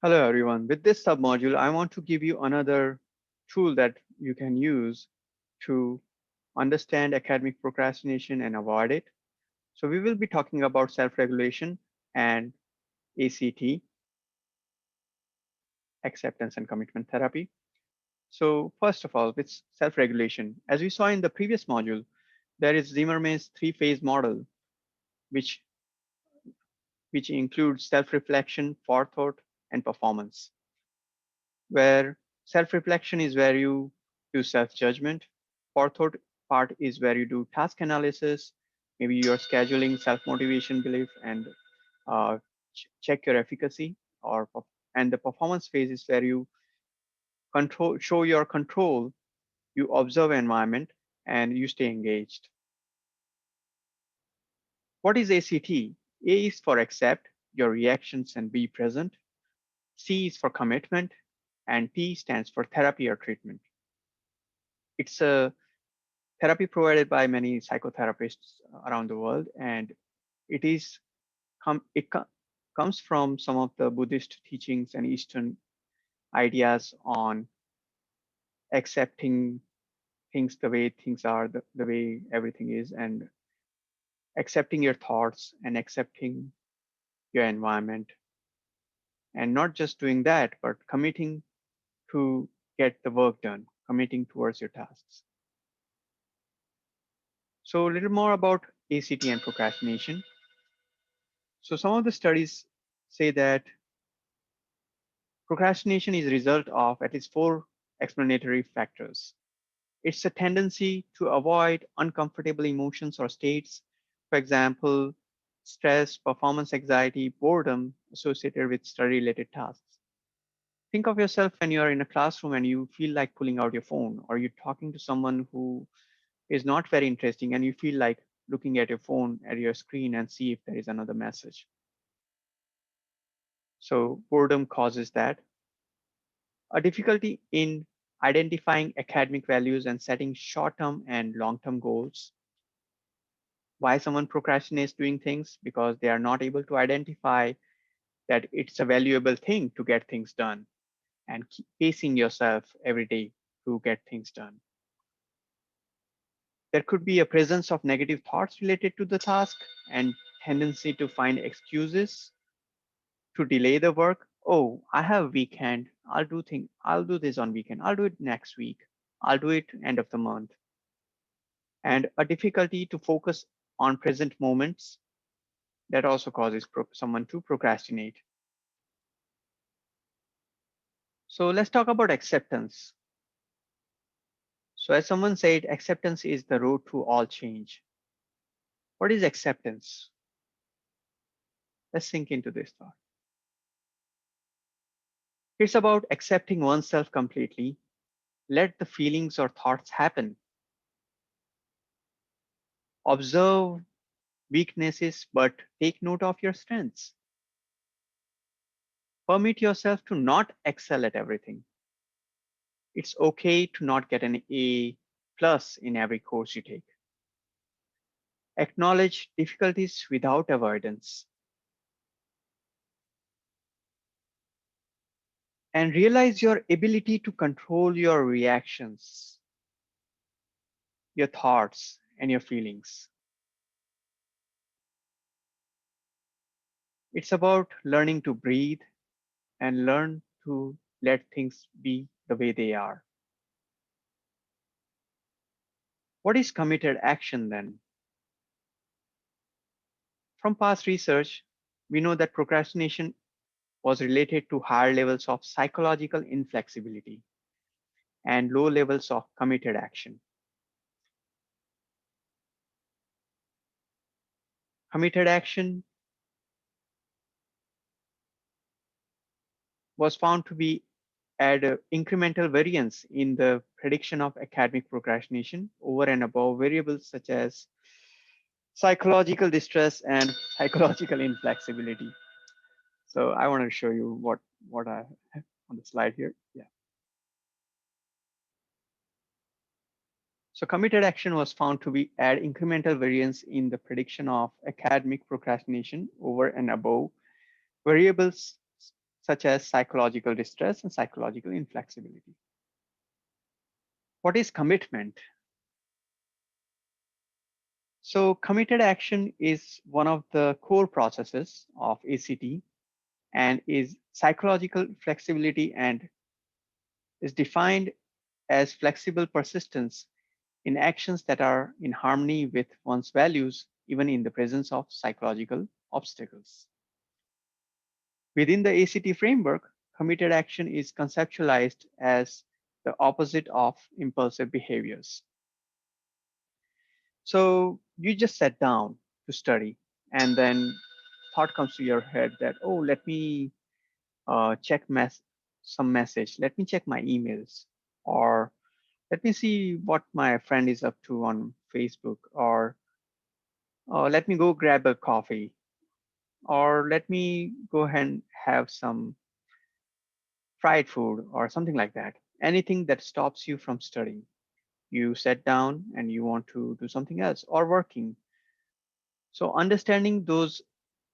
Hello, everyone. With this submodule, I want to give you another tool that you can use to understand academic procrastination and avoid it. So we will be talking about self-regulation and ACT, acceptance and commitment therapy. So first of all, with self-regulation, as we saw in the previous module, there is Zimmerman's three-phase model, which, which includes self-reflection, forethought, and performance, where self-reflection is where you do self-judgment. Forethought part is where you do task analysis, maybe you're scheduling self-motivation belief and check your efficacy, and the performance phase is where you show your control, you observe environment, and you stay engaged. What is ACT? A is for accept your reactions and be present. C is for commitment, and T stands for therapy or treatment. It's a therapy provided by many psychotherapists around the world, and it is comes from some of the Buddhist teachings and Eastern ideas on accepting things the way things are, the way everything is, and accepting your thoughts and accepting your environment, and not just doing that, but committing to get the work done, committing towards your tasks. So a little more about ACT and procrastination. So some of the studies say that procrastination is a result of at least four explanatory factors. It's a tendency to avoid uncomfortable emotions or states, for example, stress, performance anxiety, boredom associated with study-related tasks. Think of yourself when you're in a classroom and you feel like pulling out your phone, or you're talking to someone who is not very interesting and you feel like looking at your phone at your screen and see if there is another message. So boredom causes that. A difficulty in identifying academic values and setting short-term and long-term goals. Why someone procrastinates doing things? Because they are not able to identify that it's a valuable thing to get things done and keep pacing yourself every day to get things done. There could be a presence of negative thoughts related to the task and tendency to find excuses to delay the work. Oh, I have a weekend. I'll do this on weekend. I'll do it next week. I'll do it end of the month. And a difficulty to focus on present moments that also causes someone to procrastinate. So let's talk about acceptance. So as someone said, acceptance is the road to all change. What is acceptance? Let's sink into this thought. It's about accepting oneself completely. Let the feelings or thoughts happen. Observe weaknesses, but take note of your strengths. Permit yourself to not excel at everything. It's okay to not get an A plus in every course you take. Acknowledge difficulties without avoidance. And realize your ability to control your reactions, your thoughts, and your feelings. It's about learning to breathe and learn to let things be the way they are. What is committed action then? From past research, we know that procrastination was related to higher levels of psychological inflexibility and low levels of committed action. Committed action was found to be at incremental variance in the prediction of academic procrastination over and above variables such as psychological distress and psychological inflexibility. So I want to show you what I have on the slide here. Yeah. So committed action was found to be at incremental variance in the prediction of academic procrastination over and above variables such as psychological distress and psychological inflexibility. What is commitment? So, committed action is one of the core processes of ACT and is psychological flexibility and is defined as flexible persistence in actions that are in harmony with one's values, even in the presence of psychological obstacles. Within the ACT framework, committed action is conceptualized as the opposite of impulsive behaviors. So you just sat down to study, and then thought comes to your head that, oh, let me check some message. Let me check my emails, or let me see what my friend is up to on Facebook, or let me go grab a coffee, or let me go ahead and have some fried food or something like that. Anything that stops you from studying. You sat down and you want to do something else or working. So understanding those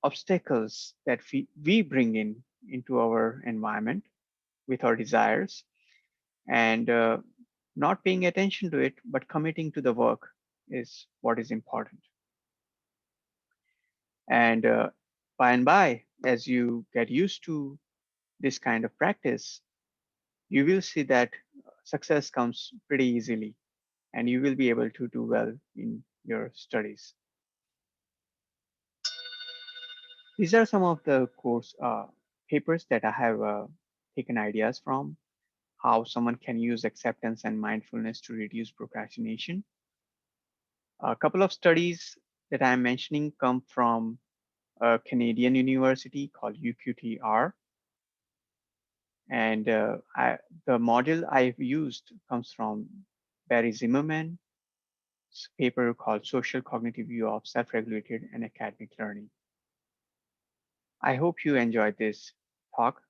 obstacles that we bring in into our environment with our desires and not paying attention to it, but committing to the work is what is important. And by and by, as you get used to this kind of practice, you will see that success comes pretty easily and you will be able to do well in your studies. These are some of the course papers that I have taken ideas from, how someone can use acceptance and mindfulness to reduce procrastination. A couple of studies that I'm mentioning come from a Canadian university called UQTR. And the model I've used comes from Barry Zimmerman's paper called Social Cognitive View of Self-Regulated and Academic Learning. I hope you enjoyed this talk.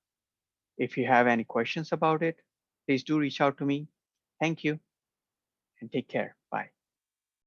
If you have any questions about it, please do reach out to me. Thank you and take care.